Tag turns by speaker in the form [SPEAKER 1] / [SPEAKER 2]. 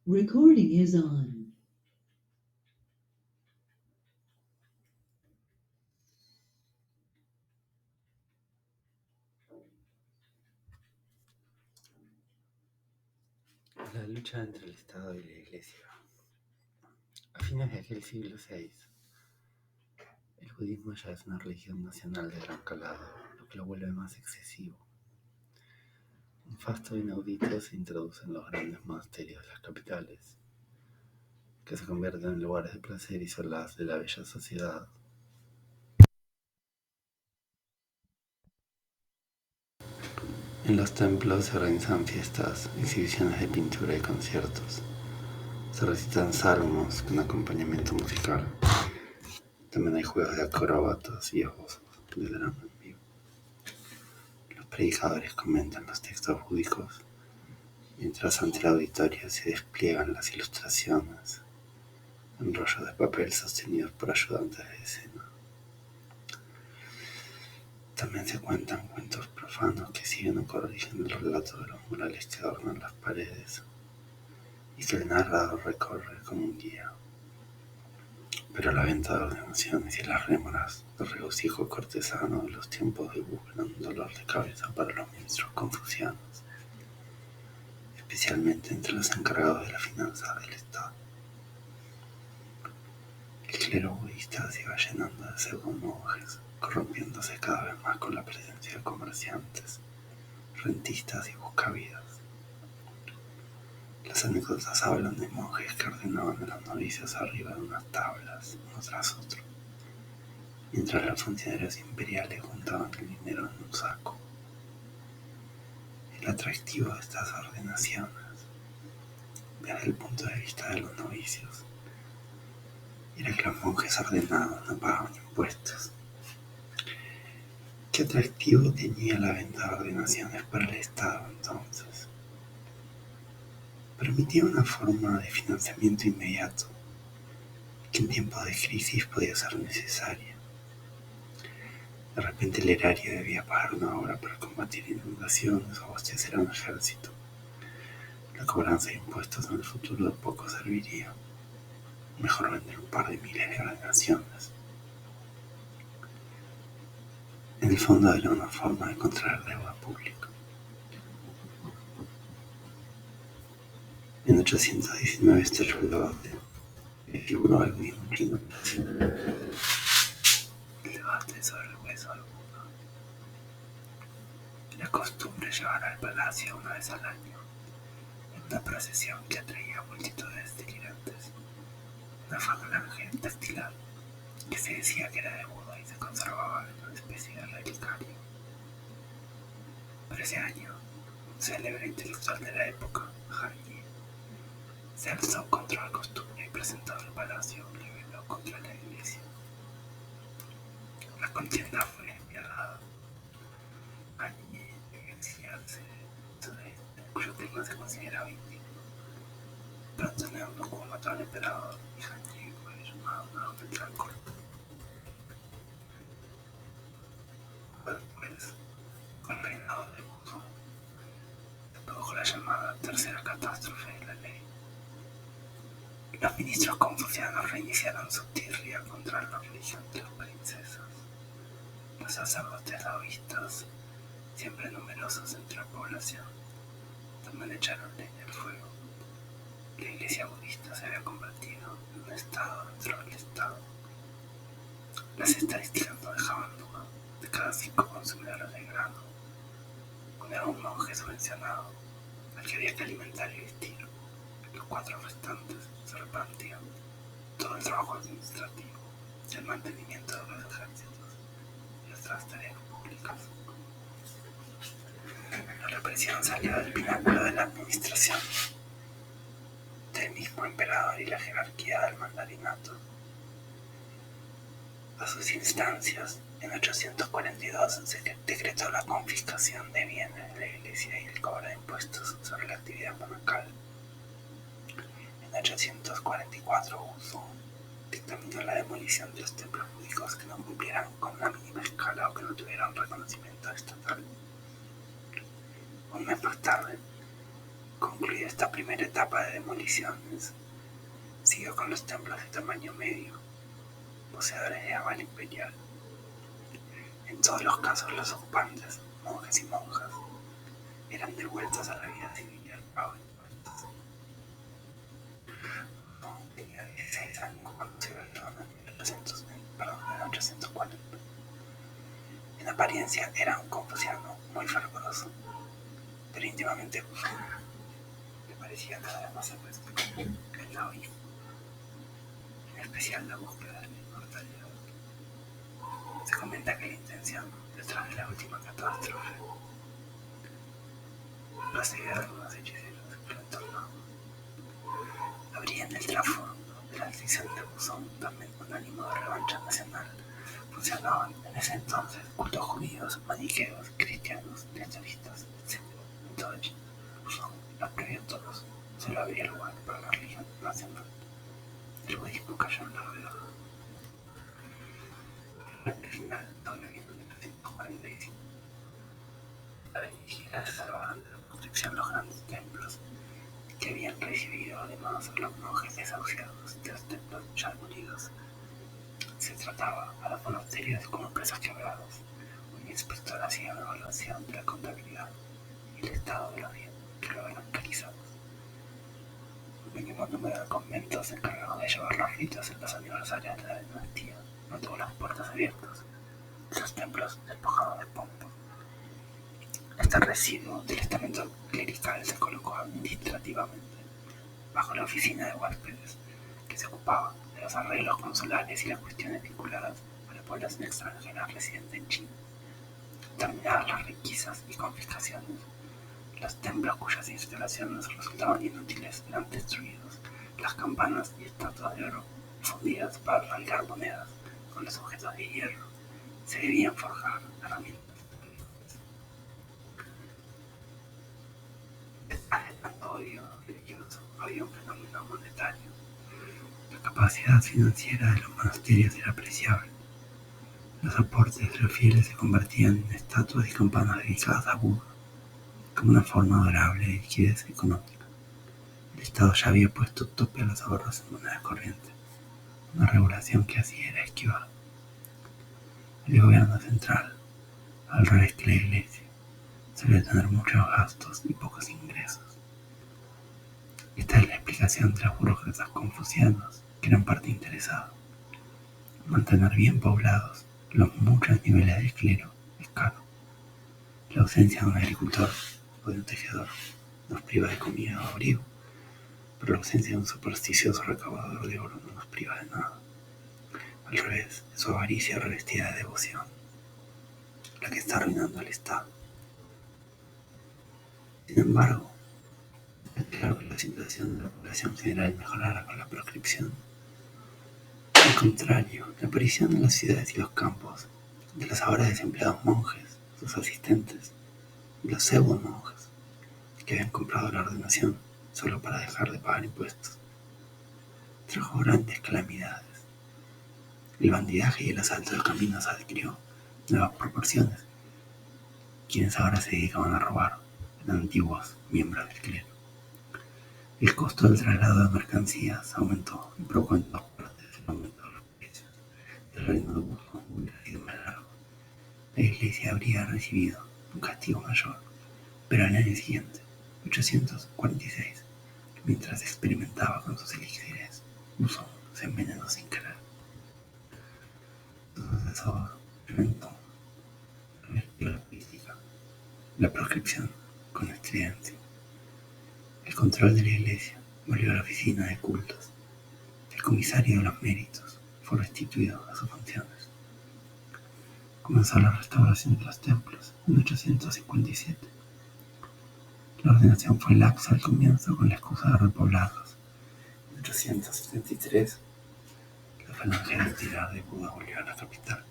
[SPEAKER 1] Recording is on.
[SPEAKER 2] La lucha entre el Estado y la Iglesia. A fines de aquel siglo VI, el budismo ya es una religión nacional de gran calado, lo que lo vuelve más excesivo. Un fasto inaudito se introduce en los grandes monasterios de las capitales, que se convierten en lugares de placer y solaz de la bella sociedad. En los templos se organizan fiestas, exhibiciones de pintura y conciertos. Se recitan salmos con acompañamiento musical. También hay juegos de acróbatas y esbozos de drama en vivo. Los predicadores comentan los textos búdicos, mientras ante el auditorio se despliegan las ilustraciones en rollos de papel sostenidos por ayudantes de escena. También se cuentan cuentos profanos que siguen o corrigen el relato de los murales que adornan las paredes y que el narrador recorre como un guía. Pero la venta de ordenaciones y las rémoras de regocijo cortesano de los tiempos de Wu eran un dolor de cabeza para los ministros confucianos, especialmente entre los encargados de la finanza del Estado. El clero budista se iba llenando de pseudo-monjes, corrompiéndose cada vez más con la presencia de comerciantes, rentistas y buscavidas. Las anécdotas hablan de monjes que ordenaban a los novicios arriba de unas tablas, uno tras otro, mientras los funcionarios imperiales juntaban el dinero en un saco. El atractivo de estas ordenaciones, desde el punto de vista de los novicios, era que los monjes ordenados no pagaban impuestos. ¿Qué atractivo tenía la venta de ordenaciones para el Estado entonces? Permitía una forma de financiamiento inmediato que en tiempos de crisis podía ser necesaria. De repente el erario debía pagar una obra para combatir inundaciones o abastecer a un ejército. La cobranza de impuestos en el futuro de poco serviría. Mejor vender un par de miles de ordenaciones. En el fondo era una forma de contraer deuda pública. En 819 estalló el debate que figuró al mismo chino. El debate sobre el hueso del Buda. La costumbre llevar al palacio una vez al año, en una procesión que atraía multitudes delirantes, una falange dactilar que se decía que era de Buda y se conservaba en una especie de relicario. Pero ese año, un célebre intelectual de la época, Han Yi, se alzó contra la costumbre y presentó al palacio un libelo contra la iglesia. La contienda fue despiadada. Han Yi debía exiliarse cuyo tema se consideraba íntimo. Pronto Neunuku mató al emperador y Han Yi fue llamado nuevamente al corte. Después, con el reinado de Wuzong, se produjo la llamada tercera catástrofe de la ley. Los ministros confucianos reiniciaron su tirria contra la religión de las princesas. Los sacerdotes taoístas, siempre numerosos entre la población, también echaron leña al fuego. La iglesia budista se había convertido en un estado dentro del estado. Las estadísticas no dejaban duda. De cada 5 consumidores de grano, uno era un monje subvencionado, al que había que alimentar y vestir. Los 4 restantes se repartían todo el trabajo administrativo, el mantenimiento de los ejércitos y otras tareas públicas. La represión salió del pináculo de la administración, del mismo emperador y la jerarquía del mandarinato. A sus instancias, en 842 se decretó la confiscación de bienes de la iglesia y el cobro de impuestos sobre la actividad monacal. En 844 Wuzong dictaminó la demolición de los templos búdicos que no cumplieran con una mínima escala o que no tuvieran reconocimiento estatal. Un mes más tarde, Concluida esta primera etapa de demoliciones, siguió con los templos de tamaño medio, poseedores de aval imperial. En todos los casos, los ocupantes, monjes y monjas, eran devueltos a la vida civil y al pago de impuestos. Tenía 16 años cuando se reveló en 1840. En apariencia era un confuciano muy fervoroso, pero íntimamente bufón. Le parecía cada vez más apuesto el taoísmo, en especial la búsqueda de la inmortalidad. Se comenta que la intención detrás de la última catástrofe procedía de algunos hechiceros que lo entornaban. Habría en el trasfondo de la decisión de Buzón también un ánimo de revancha nacional. Funcionaban en ese entonces cultos judíos, maniqueos, cristianos, nestoristas, etc. En toda China, Buzón los prohibió todos. Solo habría lugar para la religión nacional. El budismo cayó en la redaja. Al final, todavía en 1945, la beneficia se salvaron de la construcción los grandes templos que habían recibido además a los monjes desahuciados de los templos ya demolidos. Se trataba a los monasterios como empresas quebradas. Un inspector hacía una evaluación de la contabilidad y el estado de los bienes que luego eran carizados. Un mínimo número de conventos encargados de llevar los ritos en los aniversarios de la dinastía mantuvo las puertas abiertas, los templos despojados de pompa. Este residuo del estamento clerical se colocó administrativamente bajo la oficina de huéspedes, que se ocupaba de los arreglos consulares y las cuestiones vinculadas a la población extranjera residente en China. Terminadas las requisas y confiscaciones, los templos cuyas instalaciones resultaban inútiles eran destruidos, las campanas y estatuas de oro fundidas para arraigar monedas con los objetos de hierro. Se debían forjar herramientas. Odio religioso, había un fenómeno monetario. La capacidad financiera de los monasterios era apreciable. Los aportes de los fieles se convertían en estatuas y campanas dedicadas a Buda, como una forma adorable de liquidez económica. El Estado ya había puesto tope a los ahorros en moneda corriente, una regulación que así era esquivada. El gobierno central, al revés que la Iglesia, solía tener muchos gastos y pocos ingresos. Esta es la explicación de los burócratas confucianos, que eran parte interesada. Mantener bien poblados los muchos niveles del clero es caro. La ausencia de un agricultor o de un tejedor nos priva de comida o abrigo, pero la ausencia de un supersticioso recaudador de oro no nos priva de nada. Al revés, es su avaricia revestida de devoción la que está arruinando al Estado. Sin embargo, es claro que la situación de la población general mejorará con la proscripción. Al contrario, la aparición en las ciudades y los campos de los ahora desempleados monjes, sus asistentes y los pseudo monjes que habían comprado la ordenación solo para dejar de pagar impuestos, trajo grandes calamidades. El bandidaje y el asalto de caminos adquirió nuevas proporciones. Quienes ahora se dedicaban a robar eran antiguos miembros del clero. El costo del traslado de mercancías aumentó y provocó en todas partes el aumento de los precios. El reino de Buzón hubiera sido más largo. La Iglesia habría recibido un castigo mayor, pero al año siguiente, 846, mientras experimentaba con sus elixires, Buzón se envenenó sin querer. Su sucesor inventó la política, la proscripción con estridencia. El control de la Iglesia volvió a la oficina de cultos. El comisario de los méritos fue restituido a sus funciones. Comenzó la restauración de los templos en 857. La ordenación fue laxa al comienzo con la excusa de repoblarlos. En 873, la falange retirada de Buda volvió a la capital.